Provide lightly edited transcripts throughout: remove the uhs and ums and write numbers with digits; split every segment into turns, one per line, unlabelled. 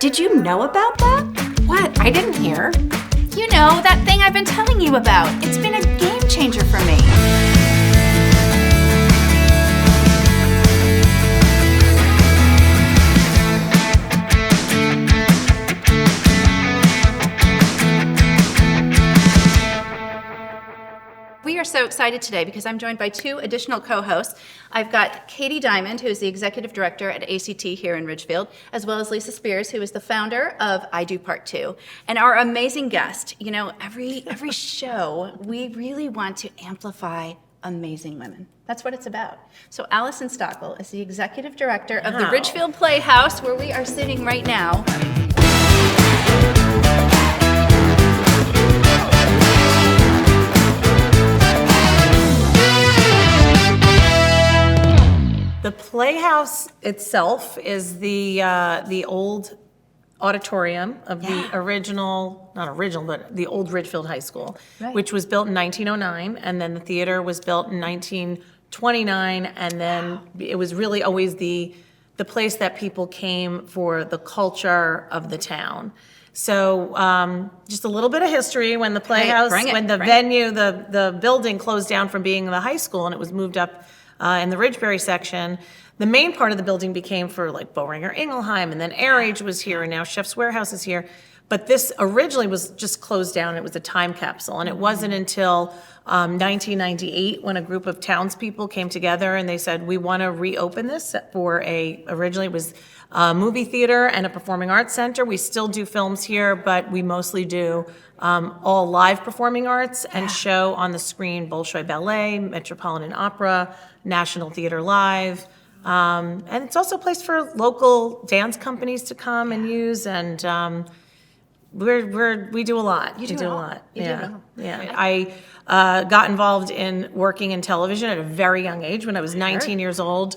Did you know about that?
What? I didn't hear.
You know, that thing I've been telling you about. It's been a game changer for me. We are so excited today because I'm joined by two additional co-hosts. I've got Katie Diamond, who is the executive director at ACT here in Ridgefield, as well as Lisa Spears, who is the founder of I Do Part 2. And our amazing guest, you know, every show, we really want to amplify amazing women. That's what it's about. So Allison Stockel is the executive director of the Ridgefield Playhouse, where we are sitting right now.
The Playhouse itself is the old auditorium of the the old Ridgefield High School,
Right.
which was built in 1909, and then the theater was built in 1929, and then it was really always the place that people came for the culture of the town. So just a little bit of history. When the Playhouse, the building closed down from being the high school and it was moved up in the Ridgebury section, the main part of the building became for like Boehringer Ingelheim, and then Air Age was here, and now Chef's Warehouse is here. But this originally was just closed down. It was a time capsule, and it wasn't until 1998 when a group of townspeople came together and they said, we want to reopen this for originally it was a movie theater and a performing arts center. We still do films here, but we mostly do all live performing arts and show on the screen Bolshoi Ballet, Metropolitan Opera, National Theater Live. And it's also a place for local dance companies to come and use, and we do a lot.
You do a lot. You do it all.
Yeah. I got involved in working in television at a very young age. When I was 19 years old,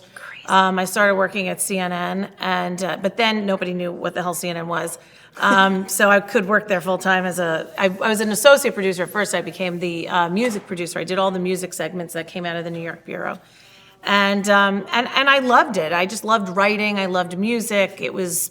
I started working at CNN, and but then nobody knew what the hell CNN was. So I could work there full time I was an associate producer at first. I became the music producer. I did all the music segments that came out of the New York bureau. And I loved it. I just loved writing. I loved music. It was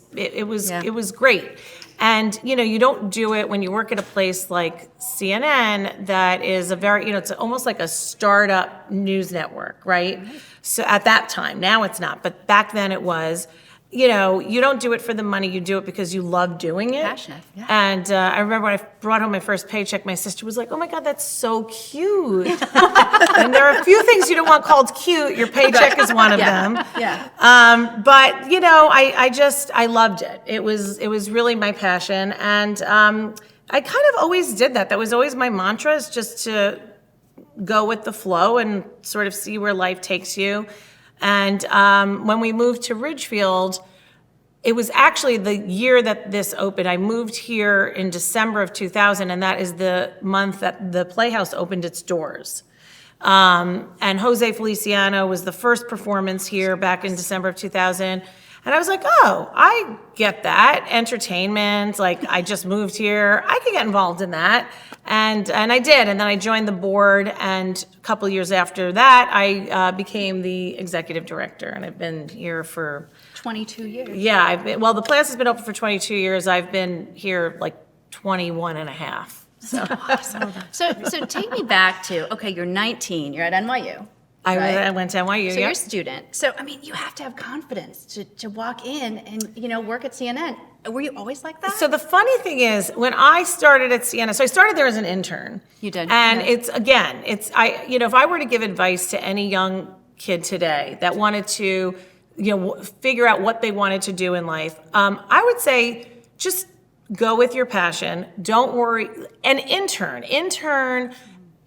great. And you don't do it when you work at a place like CNN that is a very, it's almost like a startup news network, right? So at that time, now it's not, but back then it was. You don't do it for the money. You do it because you love doing it.
Passionate, yeah.
And I remember when I brought home my first paycheck, my sister was like, "Oh my God, that's so cute." And there are a few things you don't want called cute. Your paycheck is one of them.
Yeah.
But I loved it. It was really my passion, and I kind of always did that. That was always my mantra, is just to go with the flow and sort of see where life takes you. And when we moved to Ridgefield, it was actually the year that this opened. I moved here in December of 2000, and that is the month that the Playhouse opened its doors. And Jose Feliciano was the first performance here back in December of 2000. And I was like, oh, I get that. Entertainment, like I just moved here. I could get involved in that. And I did. And then I joined the board. And a couple years after that, I became the executive director. And I've been here for
22 years.
Yeah, the Playhouse has been open for 22 years. I've been here like 21 and a half. So
awesome. So take me back to, okay, you're 19, you're at NYU.
I went to NYU.
So you're a student. So, I mean, you have to have confidence to walk in and, work at CNN. Were you always like that?
So the funny thing is, when I started at CNN, so I started there as an intern.
You did.
And if I were to give advice to any young kid today that wanted to, figure out what they wanted to do in life, I would say just go with your passion. Don't worry. And intern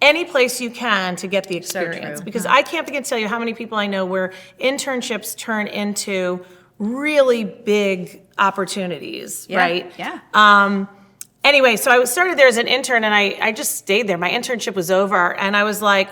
any place you can to get the experience.
So true.
Because I can't begin to tell you how many people I know where internships turn into really big opportunities, right?
Yeah.
Anyway, so I started there as an intern, and I just stayed there. My internship was over, and I was like,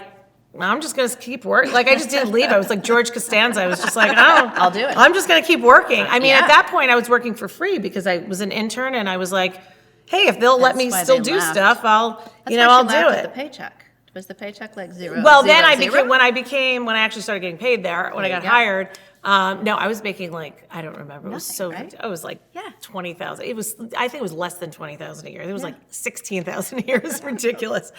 I'm just going to keep working. Like, I just didn't leave. I was like George Costanza. I was just like,
I'll do it.
I'm just going to keep working. I mean, at that point, I was working for free because I was an intern, and I was like, hey, if they'll let me still do stuff, I'll do it.
The paycheck. Was the paycheck like zero?
Well,
zero,
then
zero?
when I actually started getting paid there, when I got hired, No, I was making like, I don't remember. It was so,
Nothing, right?
it was like
Yeah.
20,000. It was, I think it was less than 20,000 a year. It was like 16,000 a year. It was ridiculous.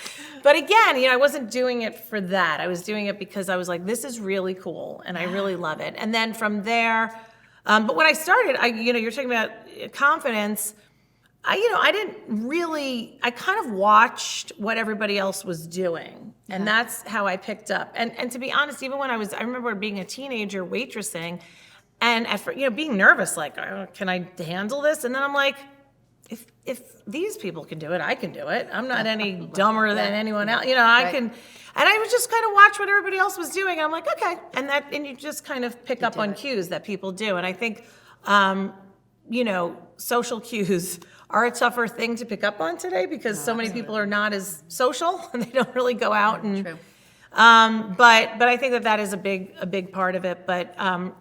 But again, I wasn't doing it for that. I was doing it because I was like, this is really cool and I really love it. And then from there, but when I started, you're talking about confidence. I didn't really, I kind of watched what everybody else was doing. And that's how I picked up. And to be honest, even when I remember being a teenager waitressing and being nervous, like, oh, can I handle this? And then I'm like, if these people can do it, I can do it. I'm not any dumber than anyone else. I can, and I would just kind of watch what everybody else was doing. I'm like, okay. And you just kind of pick up on cues that people do. And I think, social cues are a tougher thing to pick up on today because so many people are not as social and they don't really go out and.
True.
But I think that is a big part of it. But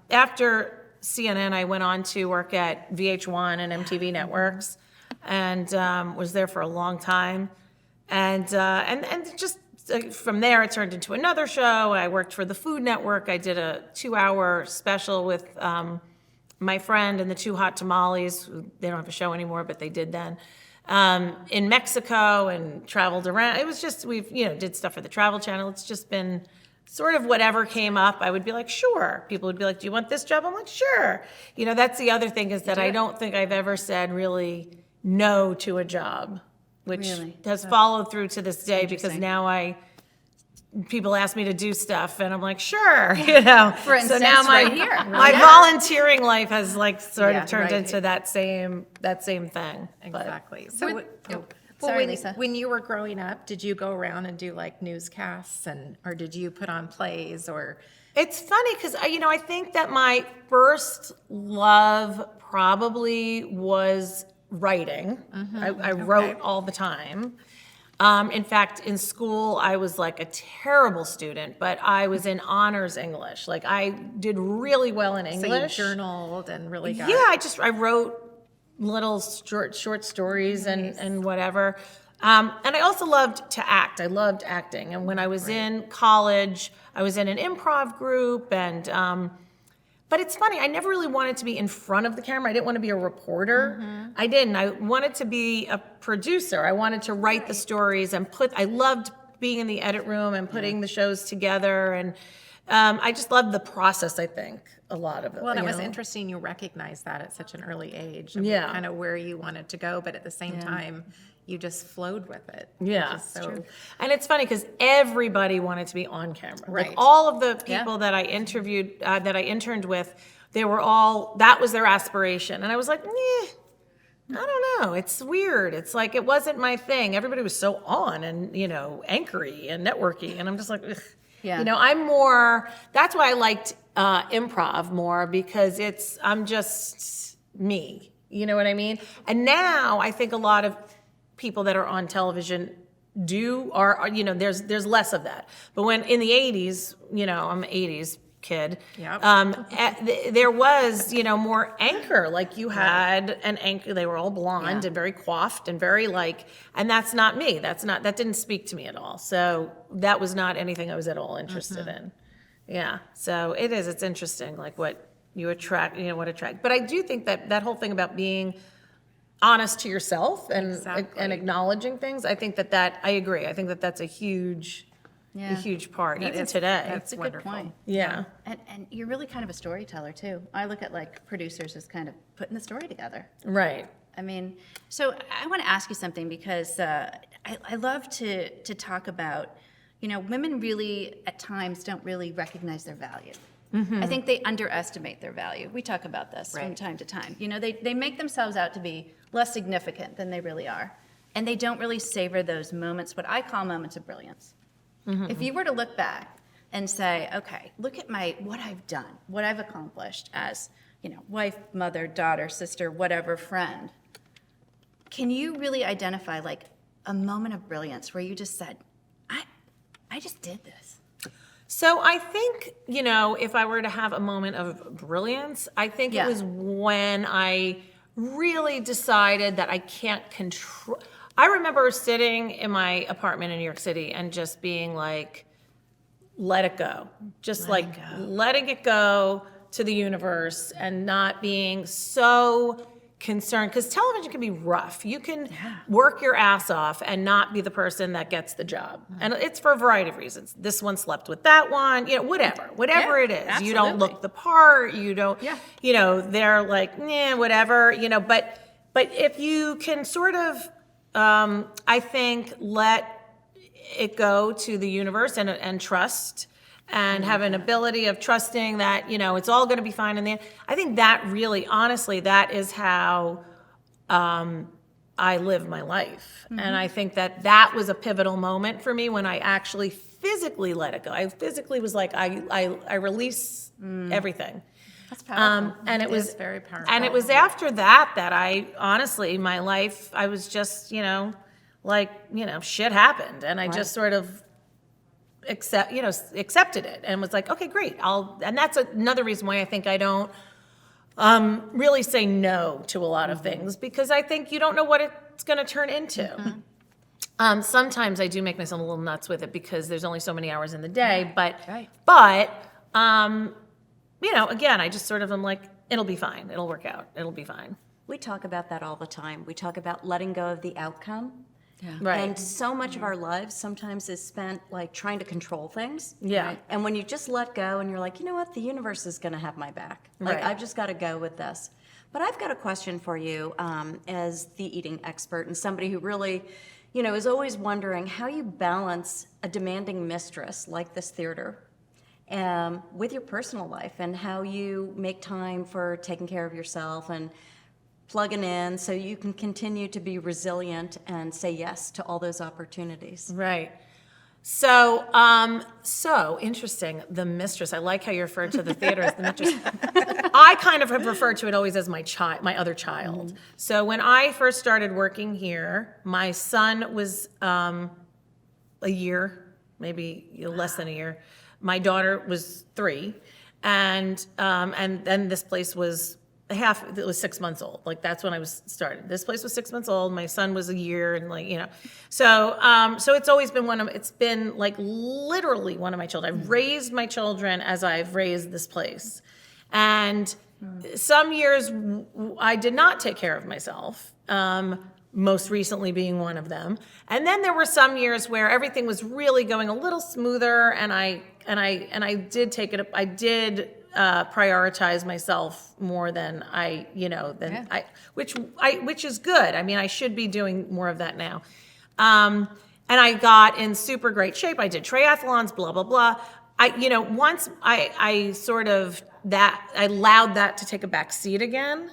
after CNN, I went on to work at VH1 and MTV Networks, and was there for a long time, and just from there it turned into another show. I worked for the Food Network. I did a 2-hour special with my friend and the Two Hot Tamales. They don't have a show anymore, but they did then. In Mexico and traveled around. It was just, did stuff for the Travel Channel. It's just been sort of whatever came up, I would be like, sure. People would be like, do you want this job? I'm like, sure. That's the other thing is that I don't think I've ever said really no to a job, which has followed through to this day because now people ask me to do stuff and I'm like, sure,
For instance,
so now
right here.
my volunteering life has sort of turned into that same thing.
Exactly.
Sorry,
when,
Lisa.
when you were growing up, did you go around and do like newscasts or did you put on plays or?
It's funny because I think that my first love probably was writing. I wrote all the time. In fact, in school, I was like a terrible student, but I was in honors English. Like I did really well in English.
So you journaled and really got.
Yeah, I wrote little short stories and whatever. And I also loved to act. I loved acting. And when I was in college, I was in an improv group and. But it's funny, I never really wanted to be in front of the camera. I didn't want to be a reporter. I didn't. I wanted to be a producer. I wanted to write the stories and I loved being in the edit room and putting the shows together. And I just loved the process, I think, a lot of it.
Well, and it was interesting you recognized that at such an early age. And kind of where you wanted to go, but at the same time, you just flowed with it.
Yeah,
so
true. And it's funny because everybody wanted to be on camera.
Right.
Like all of the people that I interviewed, that I interned with, they were that was their aspiration. And I was like, I don't know. It's weird. It's like, it wasn't my thing. Everybody was so on and, anchory and networky. And I'm just like, ugh.
Yeah.
I'm more, that's why I liked improv more because I'm just me. You know what I mean? And now I think a lot of people that are on television are there's less of that. But when in the 80s, I'm an 80s kid, there was, more anchor. Like you had an anchor, they were all blonde and very coiffed and very and that's not me. That didn't speak to me at all. So that was not anything I was at all interested in. Yeah. So it's interesting, like what you attract, what attract. But I do think that whole thing about being honest to yourself and acknowledging things. I think that I agree. I think that's a huge part, even today.
That's
a
wonderful.
good point.
Yeah.
And you're really kind of a storyteller too. I look at producers as kind of putting the story together.
Right.
I mean, so I want to ask you something because I love to talk about, women really at times don't really recognize their value. I think they underestimate their value. We talk about this from time to time. They make themselves out to be less significant than they really are. And they don't really savor those moments, what I call moments of brilliance. If you were to look back and say, okay, look at what I've done, what I've accomplished as, wife, mother, daughter, sister, whatever, friend, can you really identify a moment of brilliance where you just said, I just did this?
So I think, if I were to have a moment of brilliance, I think it was when I really decided that I can't control. I remember sitting in my apartment in New York City and just being like, let it go. Just letting it go, to the universe and not being so concerned, because television can be rough. You can work your ass off and not be the person that gets the job. And it's for a variety of reasons. This one slept with that one, whatever it is. You don't look the part, you don't, they're like, whatever, but if you can sort of, I think, let it go to the universe and trust, and have an ability of trusting that, it's all going to be fine in the end. I think that really, honestly, that is how I live my life. And I think that was a pivotal moment for me when I actually physically let it go. I physically was like, I release everything.
That's powerful.
And it was
very powerful.
And it was after that I honestly, my life, I was just, shit happened. And I just sort of accepted it and was like, okay, great. And that's another reason why I think I don't really say no to a lot of things, because I think you don't know what it's going to turn into. Sometimes I do make myself a little nuts with it because there's only so many hours in the day, but again, I just sort of am like, it'll be fine. It'll work out. It'll be fine.
We talk about that all the time. We talk about letting go of the outcome.
Yeah.
Right.
And so much of our lives sometimes is spent like trying to control things.
Yeah.
Right? And when you just let go and you're like, you know what, the universe is going to have my back. Like,
Right.
I've just got to go with this. But I've got a question for you as the eating expert and somebody who really, is always wondering how you balance a demanding mistress like this theater with your personal life, and how you make time for taking care of yourself and plugging in so you can continue to be resilient and say yes to all those opportunities.
Right. So interesting. The mistress. I like how you referred to the theater as the mistress. I kind of have referred to it always as my other child. So when I first started working here, my son was a year, maybe less than a year. My daughter was 3, and then this place was it was 6 months old. Like, that's when I was started. This place was 6 months old. My son was a year, and so it's always been it's been like literally one of my children. I've raised my children as I've raised this place. And some years I did not take care of myself. Most recently being one of them. And then there were some years where everything was really going a little smoother, and I did take it up. I did prioritize myself more than which is good. I mean, I should be doing more of that now. And I got in super great shape. I did triathlons, blah, blah, blah. Once I sort of I allowed that to take a back seat again.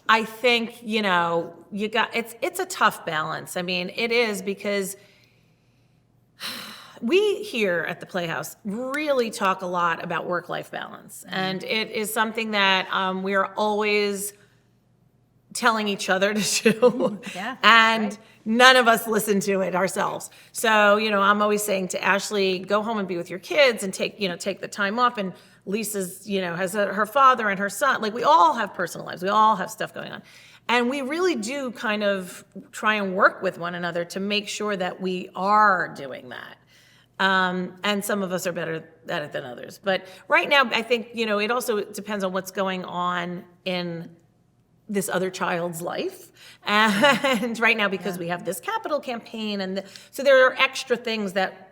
I think, it's a tough balance. I mean, it is, because we here at the Playhouse really talk a lot about work-life balance. And it is something that we are always telling each other to do. And none of us listen to it ourselves. So, I'm always saying to Ashley, go home and be with your kids and take the time off. And Lisa's, has her father and her son. Like, we all have personal lives. We all have stuff going on. And we really do kind of try and work with one another to make sure that we are doing that. And some of us are better at it than others. But right now, I think, it also depends on what's going on in this other child's life. And right now, because we have this capital campaign, and so there are extra things that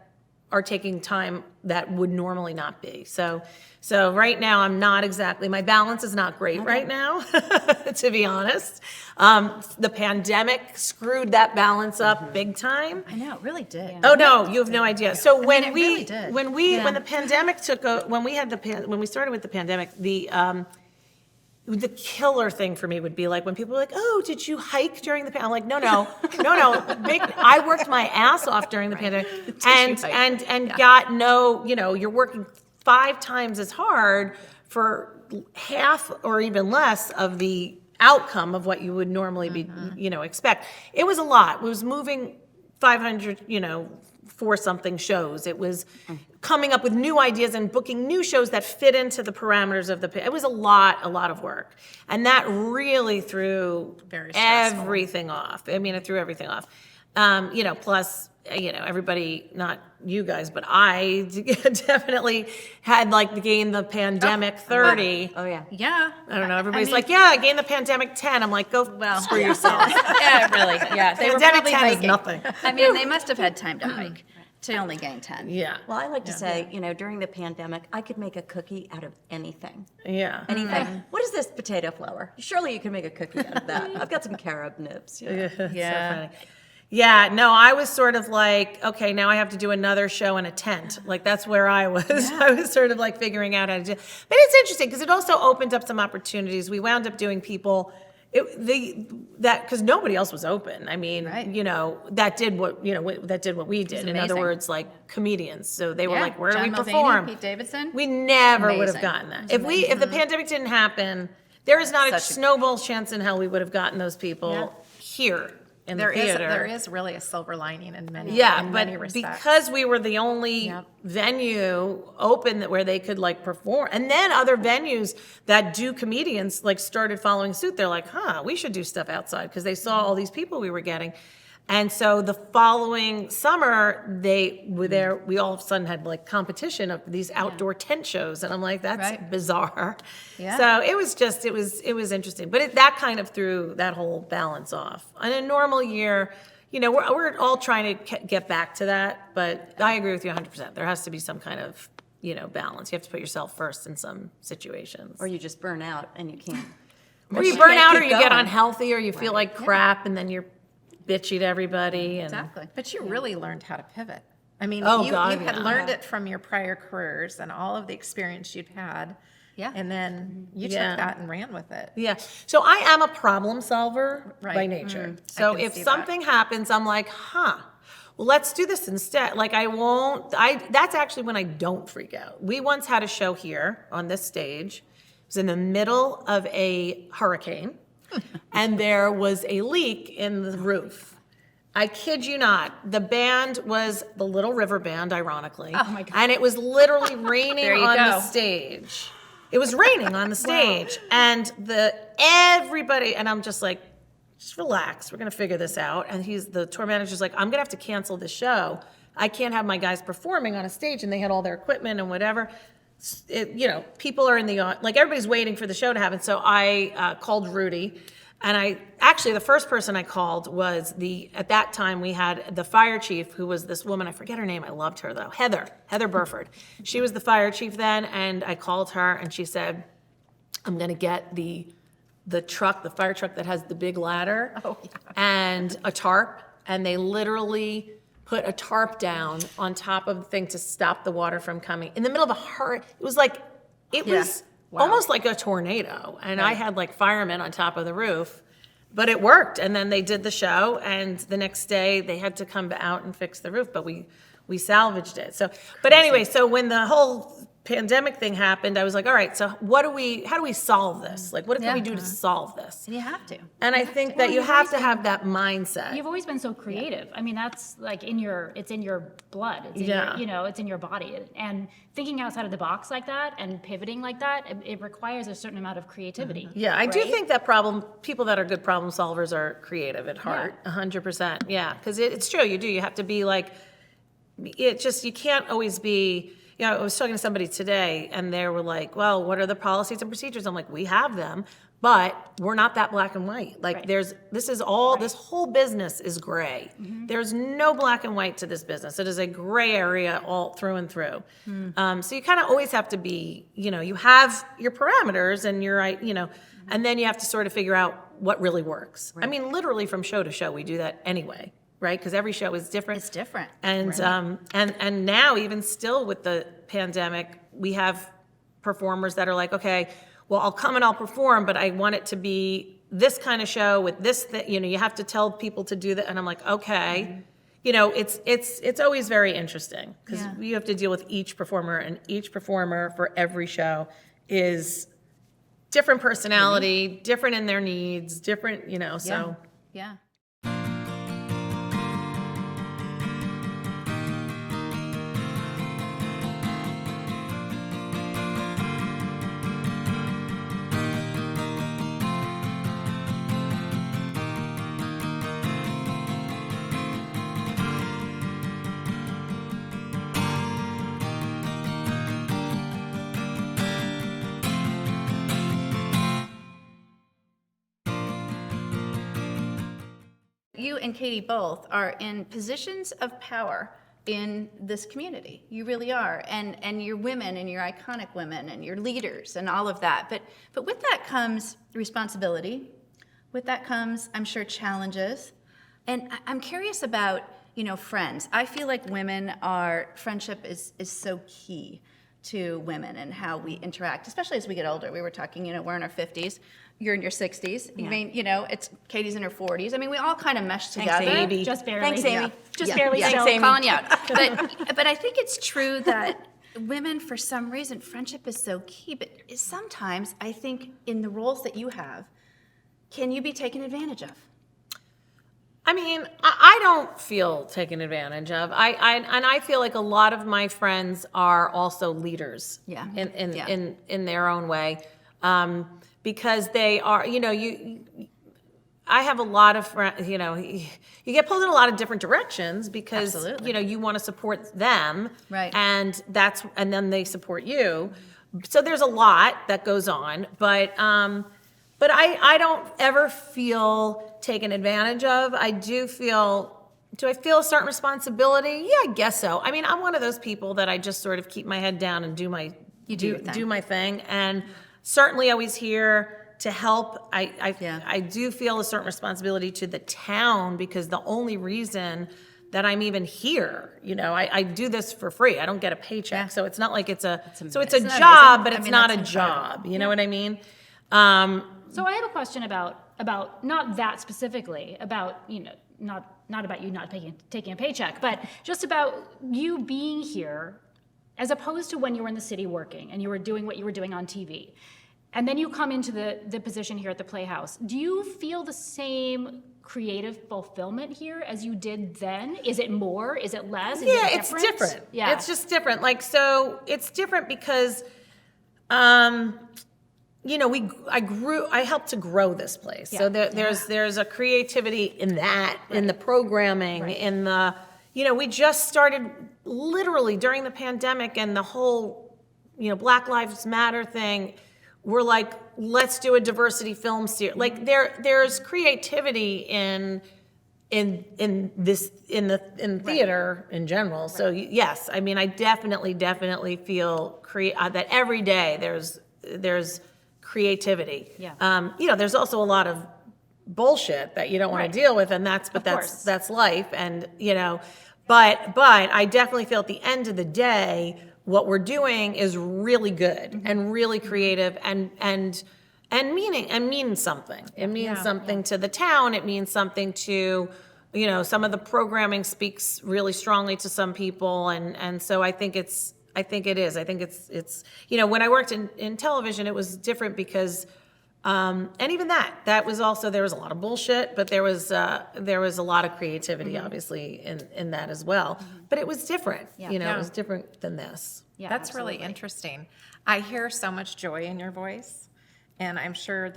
are taking time that would normally not be. So right now, I'm not exactly, my balance is not great right now, to be honest. The pandemic screwed that balance up big time.
I know, it really did.
Oh, no, you have no idea. So when
it really did.
when the pandemic when we started with the pandemic, the killer thing for me would be like when people are like, "Oh, did you hike during the pandemic?" I'm like, no. I worked my ass off during the pandemic, and got no. You're working 5 times as hard for half or even less of the outcome of what you would normally be, expect. It was a lot. It was moving 500, 4-something shows. It was coming up with new ideas and booking new shows that fit into the parameters of it was a lot of work. And that really threw everything off. I mean, it threw everything off. Plus everybody, not you guys, but I definitely had like gained the pandemic 30.
Oh, yeah.
Yeah.
I don't know. Everybody's
mean-
like, yeah, I gained the pandemic 10. I'm like, go screw yourself.
Yeah, really, yeah. They were
Pandemic
probably
10 is
hiking.
nothing.
I mean, they must have had time to hike to only gain 10.
Yeah.
Well, I like to say, during the pandemic, I could make a cookie out of anything.
Yeah.
Anything. What is this potato flour? Surely you can make a cookie out of that. I've got some carob nibs.
Yeah.
So funny. Yeah, no, I was sort of like, okay, now I have to do another show in a tent. Like, that's where I was. I was sort of like figuring out how to do. But it's interesting because it also opened up some opportunities. We wound up doing people, because nobody else was open. I mean,
Right.
that did what we did. In other
amazing.
words, like comedians. So they were
Yeah,
like, where
John
do we
Mulvaney,
perform?
Pete Davidson.
We never would have
Amazing.
gotten that. If the pandemic didn't happen, there is not a
Such a-
snowball chance in hell we would have gotten those people here in
There
the
is,
theater.
there is really a silver lining in many,
Yeah,
in
but
many respects.
because we were the only
Yep.
venue open where they could like perform, and then other venues that do comedians like started following suit. They're like, we should do stuff outside because they saw all these people we were getting. And so the following summer, we all of a sudden had like competition of these outdoor tent shows, and I'm like, that's
Right.
bizarre.
Yeah.
So it was interesting, but that kind of threw that whole balance off. In a normal year, we're all trying to get back to that, but I agree with you 100%. There has to be some kind of balance. You have to put yourself first in some situations.
Or you just burn out and you can't.
Or you burn
can't
out, or
keep
you get
going.
unhealthy, or you feel like crap, and then you're bitchy to everybody. And
Exactly.
But you really learned how to pivot. I mean,
Oh,
you
God,
had
yeah.
learned it from your prior careers and all of the experience you'd had.
Yeah.
And then you
Yeah.
took that and ran with it.
Yeah. So I am a problem solver by
Right.
nature. So
can
if
see that.
something happens, I'm like, well, let's do this instead. Like that's actually when I don't freak out. We once had a show here on this stage. It was in the middle of a hurricane and there was a leak in the roof. I kid you not. The band was the Little River Band, ironically.
Oh, my God.
And it was literally raining
There you
on the
go.
stage. It was raining on the stage. And everybody, and I'm just like, just relax. We're going to figure this out. And the tour manager's like, I'm going to have to cancel the show. I can't have my guys performing on a stage, and they had all their equipment and whatever. People are in like everybody's waiting for the show to happen. So I called Rudy. And the first person I called was at that time we had the fire chief, who was this woman, I forget her name, I loved her though, Heather Burford. She was the fire chief then, and I called her and she said, I'm gonna get the truck, the fire truck that has the big ladder and a tarp, and they literally put a tarp down on top of the thing to stop the water from coming. In the middle of a hurricane, it was almost like a tornado. And I had like firemen on top of the roof, but it worked. And then they did the show, and the next day they had to come out and fix the roof, but we salvaged it. So, but anyway, so when the whole pandemic thing happened, I was like, all right, so how do we solve this? Like, what can we do to solve this?
You have to.
And I think that you have to have that mindset.
You've always been so creative. I mean, that's like it's in your blood. It's in
Yeah.
your, it's in your body. And thinking outside of the box like that and pivoting like that, it requires a certain amount of creativity.
Yeah, I do
right?
think that people that are good problem solvers are creative at heart, 100%. Yeah, because it's true, you have to be like, you can't always be, I was talking to somebody today and they were like, well, what are the policies and procedures? I'm like, we have them, but we're not that black and white. Like
Right.
this whole business is gray. There's no black and white to this business. It is a gray area all through and through. So you kind of always have to be, you have your parameters and and then you have to sort of figure out what really works. I mean, literally from show to show, we do that anyway. Right, because every show is different.
It's different.
And and now, even still with the pandemic, we have performers that are like, okay, well, I'll come and I'll perform, but I want it to be this kind of show with this. You have to tell people to do that, and I'm like, okay. It's always very interesting because you have to deal with each performer, and each performer for every show is different personality, different in their needs, different. So.
Yeah. you and Katie both are in positions of power in this community. You really are. And you're women, and you're iconic women, and you're leaders, and all of that. But with that comes responsibility. With that comes, I'm sure, challenges. And I'm curious about, friends. I feel like friendship is so key to women and how we interact, especially as we get older. We were talking, we're in our 50s. You're in your 60s. I mean, it's Katie's in her 40s. I mean, we all kind of mesh together.
Amy.
Just barely.
Thanks, Amy.
Just barely
Yeah,
still.
calling you out. But I think it's true that women, for some reason, friendship is so key. But sometimes I think in the roles that you have, can you be taken advantage of?
I mean, I don't feel taken advantage of. I feel like a lot of my friends are also leaders.
Yeah.
In their own way, because they are. I have a lot of friends. You get pulled in a lot of different directions because
Absolutely.
you want to support them,
Right.
And then they support you. So there's a lot that goes on, but I don't ever feel taken advantage of. Do I feel a certain responsibility? Yeah, I guess so. I mean, I'm one of those people that I just sort of keep my head down and do my thing, and certainly always here to help. I do feel a certain responsibility to the town because the only reason that I'm even here, I do this for free. I don't get a paycheck, so it's not like it's a job, but it's not a job. You know what I mean?
So I have a question about not that specifically, about, not about you not taking a paycheck, but just about you being here as opposed to when you were in the city working and you were doing what you were doing on TV. And then you come into the position here at the Playhouse. Do you feel the same creative fulfillment here as you did then? Is it more? Is it less? Is it
it's different.
Yeah.
It's just different. So it's different because, I helped to grow this place. So there's a creativity in that, in the programming, in the, we just started literally during the pandemic and the whole, Black Lives Matter thing. We're like, let's do a diversity film series. Like there's creativity in theater in general. Right. So yes, I mean, I definitely feel that every day there's creativity.
Yeah.
There's also a lot of bullshit that you don't want to deal with, and that's life. And but I definitely feel at the end of the day, what we're doing is really good and really creative and means something. It means something to the town. It means something to, some of the programming speaks really strongly to some people, and so I think it is. I think it's when I worked in television, it was different because, and even that was also, there was a lot of bullshit, but there was a lot of creativity, obviously, in that as well. But it was different, it was different than this.
Yeah,
That's
absolutely.
really interesting. I hear so much joy in your voice, and I'm sure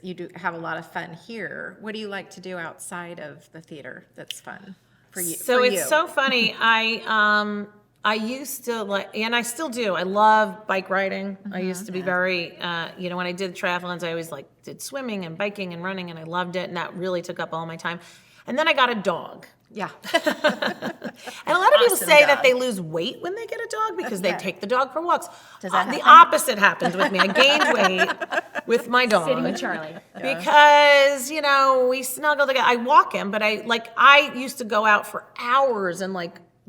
you do have a lot of fun here. What do you like to do outside of the theater that's fun for you?
So it's so funny. I used to and I still do. I love bike riding. I used to be very, when I did triathlons, I always did swimming and biking and running, and I loved it, and that really took up all my time. And then I got a dog.
Yeah.
And a lot of people say that they lose weight when they get a dog because they take the dog for walks.
Does that
The
happen?
opposite happened with me. I gained weight with my dog.
Sitting with Charlie.
Because, we snuggle together. I walk him, but I used to go out for hours and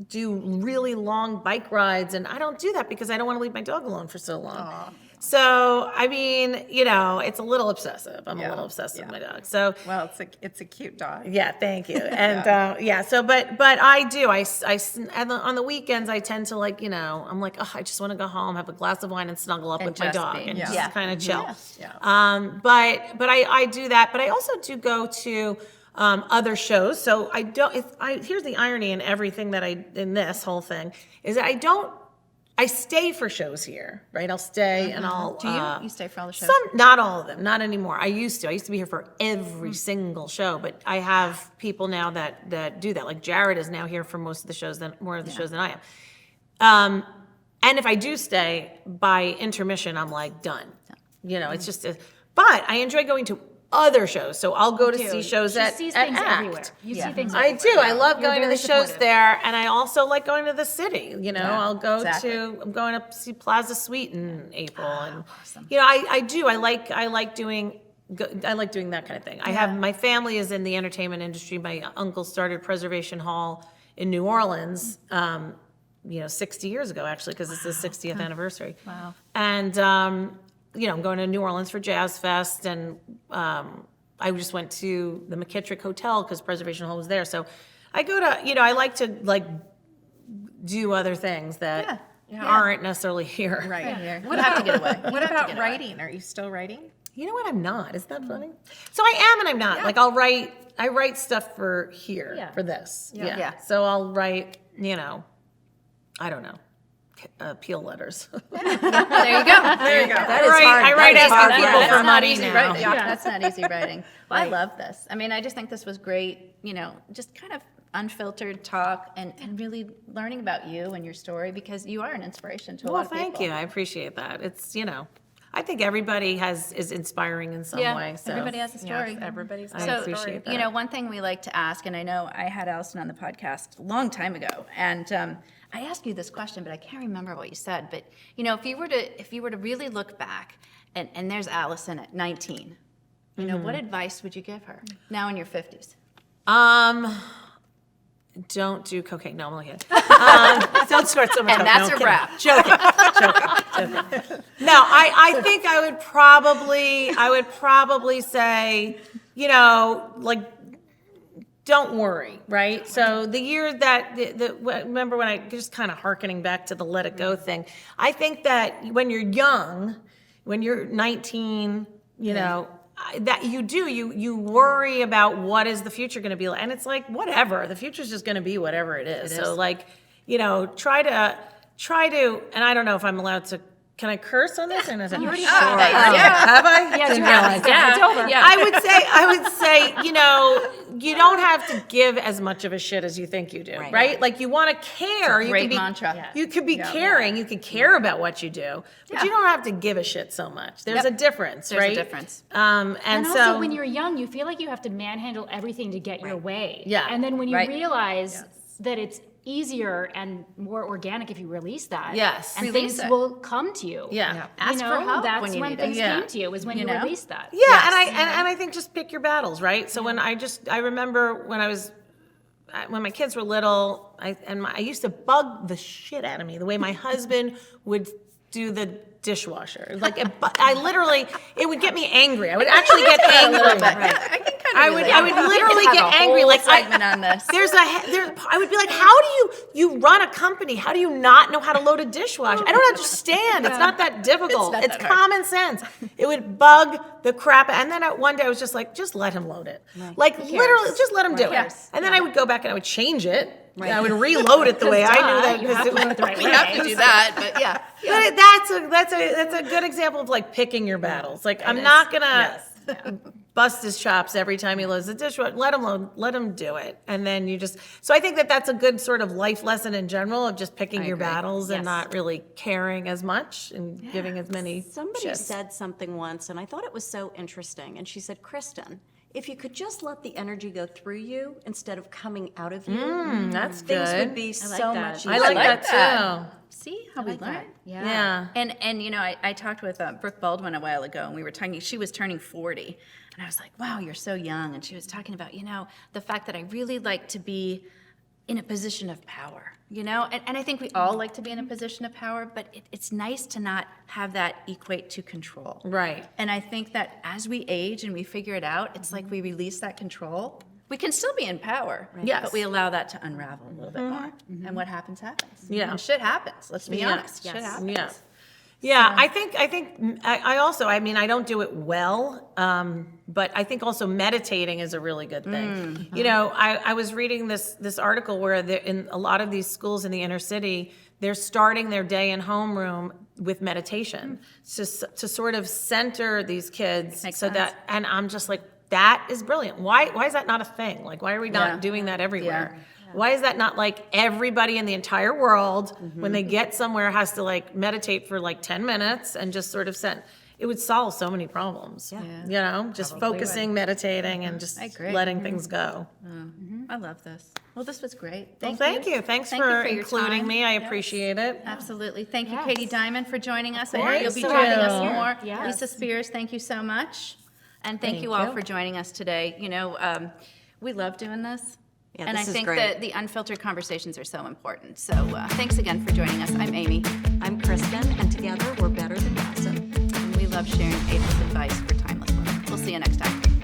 do really long bike rides, and I don't do that because I don't want to leave my dog alone for so long. Aww. So, I mean, it's a little obsessive. I'm a little obsessed with my dog. So,
well, it's a cute dog.
yeah, thank you. And so, but I do. On the weekends, I tend to I'm like, oh, I just want to go home, have a glass of wine, and snuggle up with my dog, and just kind of chill.
Yeah.
But I do that. But I also do go to other shows. So I don't. Here's the irony in everything in this whole thing is that I stay for shows here, right? I'll stay and I'll.
Do you? You stay for all the shows?
Not all of them, not anymore. I used to be here for every single show, but I have people now that do that. Like Jared is now here for most of the shows, more of the shows than I am. And if I do stay by intermission, I'm done. It's just. But I enjoy going to other shows. So I'll go to see shows
She
at
sees
at
things
ACT.
everywhere. You see things
I
everywhere.
do. I love
You're
going to
very
the shows
supportive.
there, and I also like going to the city. You know, I'll go
exactly.
I'm going up to see Plaza Suite in April, and you know, I do. I like doing that kind of thing. I have my family is in the entertainment industry. My uncle started Preservation Hall in New Orleans. 60 years ago, actually, because it's the 60th anniversary.
Wow.
And, I'm going to New Orleans for Jazz Fest, and I just went to the McKittrick Hotel because Preservation Hall was there. So I go to, I like to, do other things that aren't necessarily here.
Right.
Here. You have to get away.
What about writing? Are you still writing?
You know what? I'm not. Isn't that funny? So I am and I'm not. Like, I write stuff for here,
Yeah.
for this. Yeah.
Yeah.
So I'll write, I don't know, appeal letters.
There you go.
There you go.
That is hard.
I write
That is
asking
hard
people
writing.
for
That's not
money
easy
now.
writing. Yeah, that's not easy writing. Well, I love this. I mean, I just think this was great, just kind of unfiltered talk and really learning about you and your story because you are an inspiration to a lot
Well,
of people.
thank you. I appreciate that. It's, I think everybody is inspiring in some
Yeah,
way. So
everybody has a story.
Yes, everybody's
I
got a
appreciate
story.
that.
One thing we like to ask, and I know I had Allison on the podcast a long time ago, and I asked you this question, but I can't remember what you said. But if you were to really look back, and there's Allison at 19, what advice would you give her now in your 50s?
Don't do cocaine. No, I'm only kidding. Don't snort so much
And
coke.
that's
No,
a
I'm
wrap.
joking. No, I think I would probably say, don't worry, right? So the year that, remember when I just kind of hearkening back to the let it go thing, I think that when you're young, when you're 19, that you worry about what is the future going to be like. And it's like, whatever, the future's just going to be whatever it is. So try to, and I don't know if I'm allowed to, can I curse on this? You already
have.
Have I?
Yes,
Didn't
you have.
realize.
It's over.
Yeah.
I would say, you don't have to give as much of a shit as you think you do, right? Like you want to care.
Great
you can be,
mantra.
You could be caring. You can care about what you do, but you don't have to give a shit so much. There's a difference,
There's
right?
a difference.
And
Also,
so
when you're young, you feel like you have to manhandle everything to get your way.
Yeah.
And then when you
Right.
realize that it's easier and more organic if you release that.
Yes.
And
Release
things
it.
will come to you.
Yeah.
Ask for help
that's
when you need it.
things
Yeah.
came to you, is when
You
you
know?
release that.
Yeah, and I think just pick your battles, right? So when I remember when when my kids were little, I used to bug the shit out of me the way my husband would do the dishwasher. Like it would get me angry. I would actually get angry.
I can kind of
I would literally get angry. Like
segment on this.
I would be like, how do you run a company? How do you not know how to load a dishwasher? I don't understand. It's not that difficult.
It's
It's
not that hard.
common sense. It would bug the crap. And then one day I was just like, just let him load it. Like literally, just let him do it.
cares?
And then I would go back and I would change it. And I would reload it the way I knew that.
You have to do it the right way.
We have to do that, but yeah.
But that's a good example of like picking your battles. Like I'm not gonna bust his chops every time he loads the dishwasher. Let him do it, and then So I think that's a good sort of life lesson in general of just picking your
agree.
battles and not really caring as much and giving as many.
Somebody
shits.
said something once, and I thought it was so interesting. And she said, Kristen, if you could just let the energy go through you instead of coming out of you,
That's
things
good.
would be
like
so
that.
much
I
easier.
like
like
that
that.
too.
See how we learn?
Yeah.
And I talked with Brooke Baldwin a while ago, and we were talking. She was turning 40, and I was like, "Wow, you're so young." And she was talking about the fact that I really like to be in a position of power. And I think we all like to be in a position of power, but it's nice to not have that equate to control.
Right.
And I think that as we age and we figure it out, it's like we release that control. We can still be in power,
Yes.
but we allow that to unravel a little bit more. And what happens.
Yeah.
And shit happens. Let's be
Yeah.
honest. Shit happens.
Yeah. Yeah, I think I also, I mean, I don't do it well, but I think also meditating is a really good thing. I was reading this article where in a lot of these schools in the inner city, they're starting their day in homeroom with meditation to sort of center these kids.
Makes
so
sense.
that, and I'm just like, that is brilliant. Why is that not a thing? Like, why are we not
Yeah.
doing that everywhere? Why is that not like everybody in the entire world when they get somewhere has to like meditate for like 10 minutes and just sort of it would solve so many problems.
Yeah.
You know, just focusing, meditating, and just
I agree.
letting things go.
I love this. Well, this was great.
Well, thank you. Thanks
Thank
for
you your
including
time.
me. I appreciate it.
Absolutely. Thank you,
Yes.
Katie Diamond, for joining us. I know you'll be
Thank
joining us
you.
more.
Yes.
Lisa Spears, thank you so much. And thank you all for joining us today. You know, we love doing this.
Yeah,
And
this
I
is
think
great.
that the unfiltered conversations are so important. So thanks again for joining us. I'm Amy,
I'm Kristen, and together we're better than gossip.
and we love sharing ageless advice for timeless women. We'll see you next time.